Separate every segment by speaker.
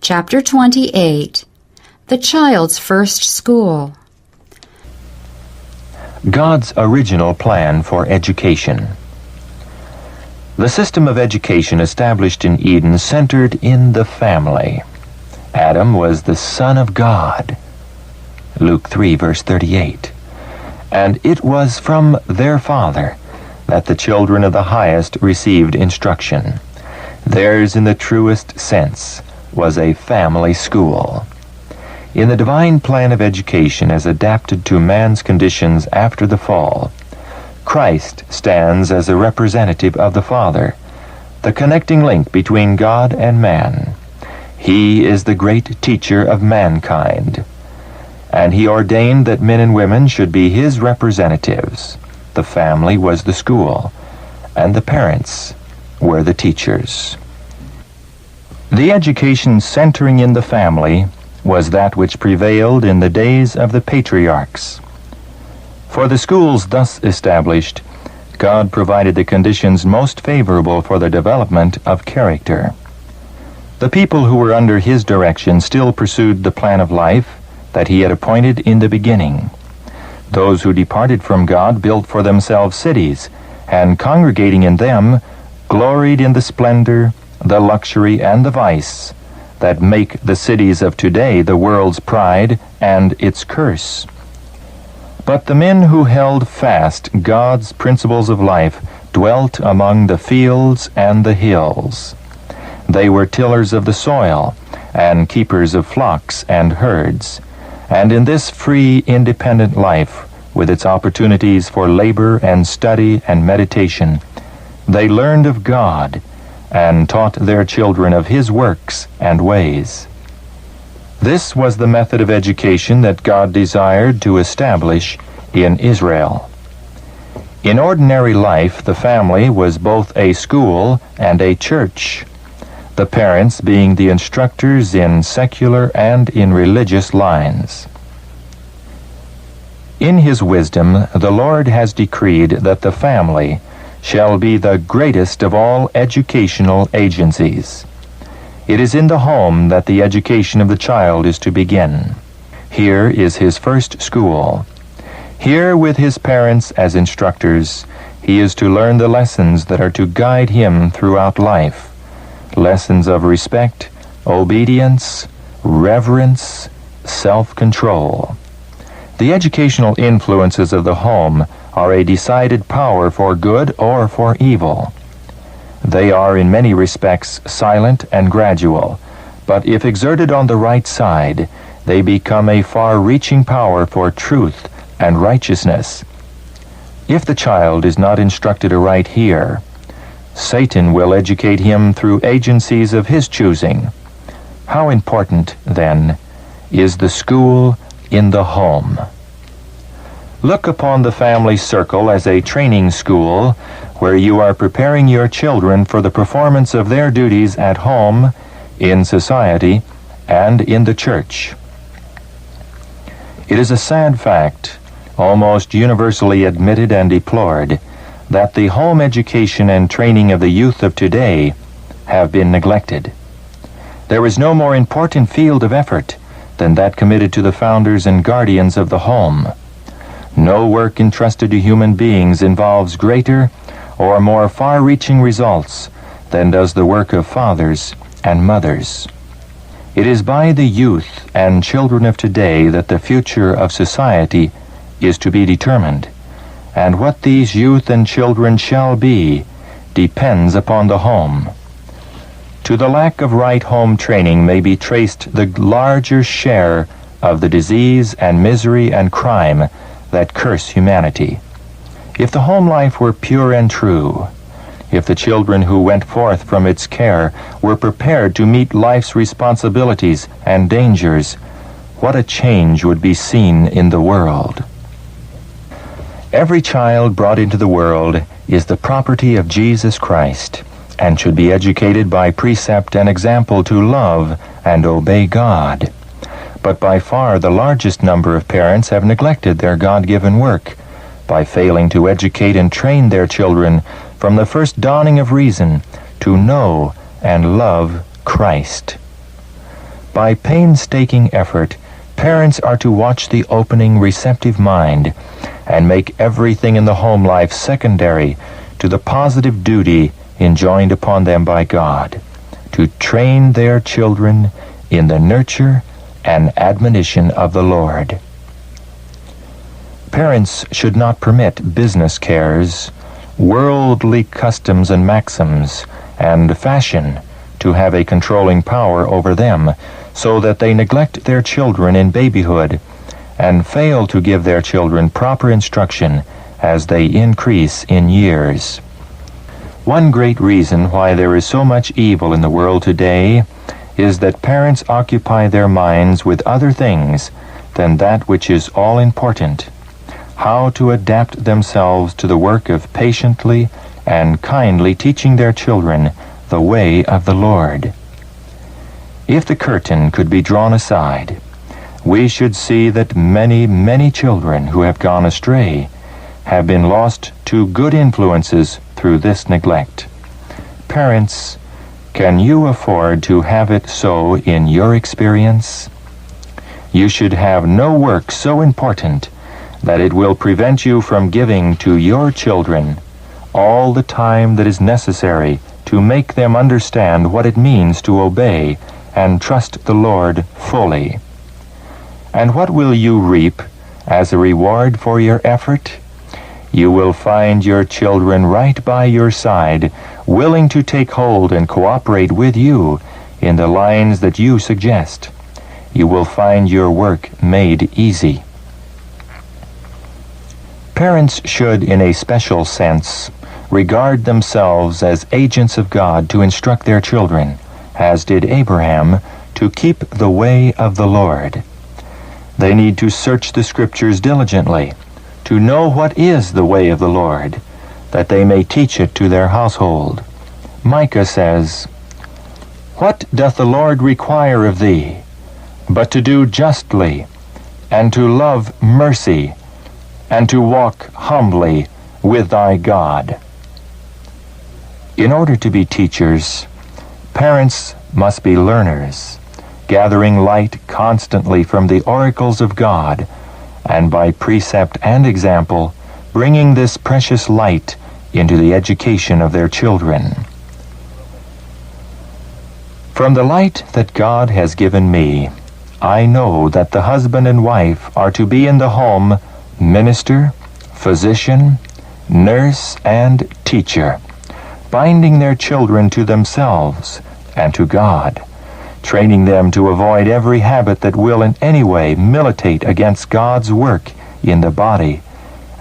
Speaker 1: Chapter 28. The Child's First School.
Speaker 2: God's original plan for education. The system of education established in Eden centered in the family. Adam was the Son of God. Luke 3, verse 38. And it was from their Father that the children of the highest received instruction. Theirs, in the truest sense, was a family school. In the divine plan of education as adapted to man's conditions after the fall, Christ stands as a representative of the Father, the connecting link between God and man. He is the great teacher of mankind, and he ordained that men and women should be his representatives. The family was the school, and the parents were the teachers. The education centering in the family was that which prevailed in the days of the patriarchs. For the schools thus established, God provided the conditions most favorable for the development of character. The people who were under his direction still pursued the plan of life that he had appointed in the beginning. Those who departed from God built for themselves cities, and congregating in them, gloried in the splendor, the luxury, and the vice that make the cities of today the world's pride and its curse. But the men who held fast God's principles of life dwelt among the fields and the hills. They were tillers of the soil and keepers of flocks and herds, and in this free, independent life, with its opportunities for labor and study and meditation, they learned of God and taught their children of his works and ways. This was the method of education that God desired to establish in Israel. In ordinary life, the family was both a school and a church, the parents being the instructors in secular and in religious lines. In his wisdom, the Lord has decreed that the family shall be the greatest of all educational agencies. It is in the home that the education of the child is to begin. Here is his first school. Here, with his parents as instructors, he is to learn the lessons that are to guide him throughout life. Lessons of respect, obedience, reverence, self-control. The educational influences of the home are a decided power for good or for evil. They are in many respects silent and gradual, but if exerted on the right side, they become a far-reaching power for truth and righteousness. If the child is not instructed aright here, Satan will educate him through agencies of his choosing. How important, then, is the school in the home? Look upon the family circle as a training school where you are preparing your children for the performance of their duties at home, in society, and in the church. It is a sad fact, almost universally admitted and deplored, that the home education and training of the youth of today have been neglected. There is no more important field of effort than that committed to the founders and guardians of the home. No work entrusted to human beings involves greater or more far-reaching results than does the work of fathers and mothers. It is by the youth and children of today that the future of society is to be determined, and what these youth and children shall be depends upon the home. To the lack of right home training may be traced the larger share of the disease and misery and crime that curse humanity. If the home life were pure and true, if the children who went forth from its care were prepared to meet life's responsibilities and dangers, what a change would be seen in the world. Every child brought into the world is the property of Jesus Christ, and should be educated by precept and example to love and obey God. But by far the largest number of parents have neglected their God-given work by failing to educate and train their children from the first dawning of reason to know and love Christ. By painstaking effort, parents are to watch the opening receptive mind and make everything in the home life secondary to the positive duty enjoined upon them by God, to train their children in the nurture and admonition of the Lord. Parents should not permit business cares, worldly customs and maxims, and fashion to have a controlling power over them, so that they neglect their children in babyhood and fail to give their children proper instruction as they increase in years. One great reason why there is so much evil in the world today is that parents occupy their minds with other things than that which is all important: how to adapt themselves to the work of patiently and kindly teaching their children the way of the Lord. If the curtain could be drawn aside, we should see that many, many children who have gone astray have been lost to good influences through this neglect. Parents, can you afford to have it so in your experience? You should have no work so important that it will prevent you from giving to your children all the time that is necessary to make them understand what it means to obey and trust the Lord fully. And what will you reap as a reward for your effort? You will find your children right by your side, willing to take hold and cooperate with you in the lines that you suggest. You will find your work made easy. Parents should, in a special sense, regard themselves as agents of God to instruct their children, as did Abraham, to keep the way of the Lord. They need to search the Scriptures diligently, to know what is the way of the Lord, that they may teach it to their household. Micah says, "What doth the Lord require of thee, but to do justly, and to love mercy, and to walk humbly with thy God?" In order to be teachers, parents must be learners, gathering light constantly from the oracles of God, and by precept and example, bringing this precious light into the education of their children. From the light that God has given me, I know that the husband and wife are to be in the home minister, physician, nurse, and teacher, binding their children to themselves and to God, training them to avoid every habit that will in any way militate against God's work in the body,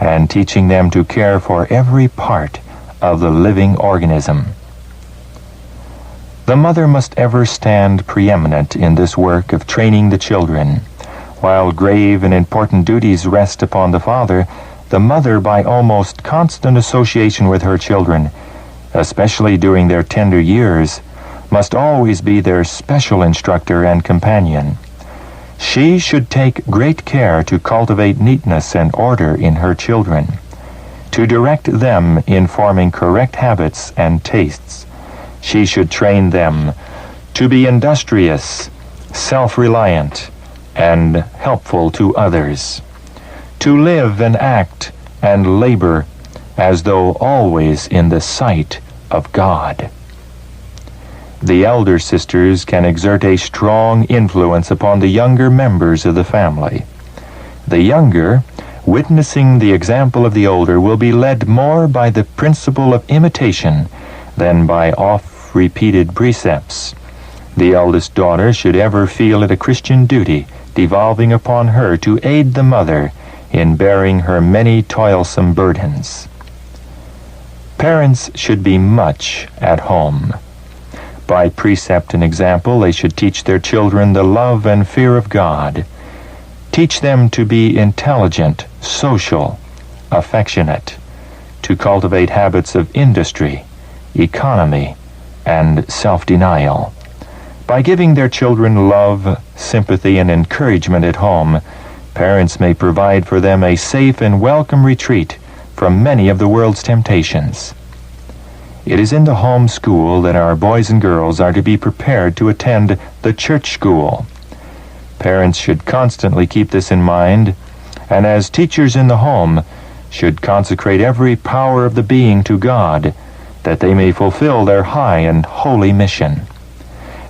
Speaker 2: and teaching them to care for every part of the living organism. The mother must ever stand preeminent in this work of training the children. While grave and important duties rest upon the father, the mother, by almost constant association with her children, especially during their tender years, must always be their special instructor and companion. She should take great care to cultivate neatness and order in her children, to direct them in forming correct habits and tastes. She should train them to be industrious, self-reliant, and helpful to others, to live and act and labor as though always in the sight of God. The elder sisters can exert a strong influence upon the younger members of the family. The younger, witnessing the example of the older, will be led more by the principle of imitation than by oft-repeated precepts. The eldest daughter should ever feel it a Christian duty devolving upon her to aid the mother in bearing her many toilsome burdens. Parents should be much at home. By precept and example, they should teach their children the love and fear of God. Teach them to be intelligent, social, affectionate, to cultivate habits of industry, economy, and self-denial. By giving their children love, sympathy, and encouragement at home, parents may provide for them a safe and welcome retreat from many of the world's temptations. It is in the home school that our boys and girls are to be prepared to attend the church school. Parents should constantly keep this in mind, and as teachers in the home, should consecrate every power of the being to God, that they may fulfill their high and holy mission.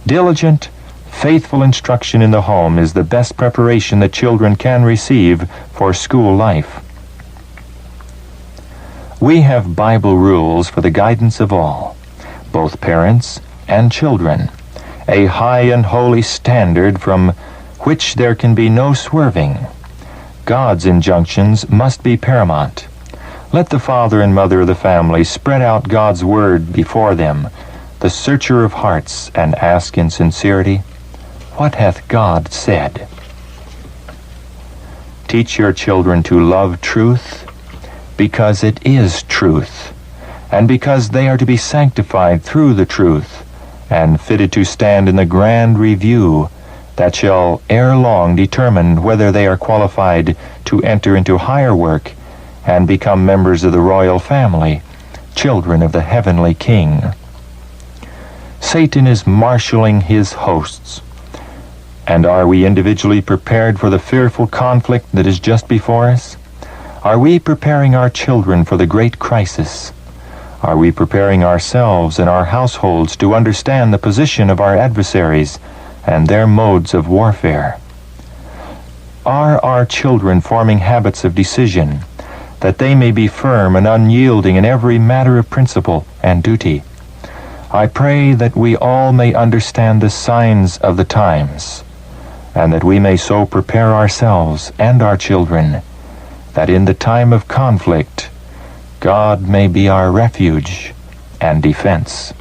Speaker 2: Diligent, faithful instruction in the home is the best preparation that children can receive for school life. We have Bible rules for the guidance of all, both parents and children, a high and holy standard from which there can be no swerving. God's injunctions must be paramount. Let the father and mother of the family spread out God's word before them, the searcher of hearts, and ask in sincerity, "What hath God said?" Teach your children to love truth, because it is truth, and because they are to be sanctified through the truth, and fitted to stand in the grand review that shall ere long determine whether they are qualified to enter into higher work and become members of the royal family, children of the heavenly King. Satan is marshaling his hosts. And are we individually prepared for the fearful conflict that is just before us? Are we preparing our children for the great crisis? Are we preparing ourselves and our households to understand the position of our adversaries and their modes of warfare? Are our children forming habits of decision, that they may be firm and unyielding in every matter of principle and duty? I pray that we all may understand the signs of the times, and that we may so prepare ourselves and our children, that in the time of conflict, God may be our refuge and defense.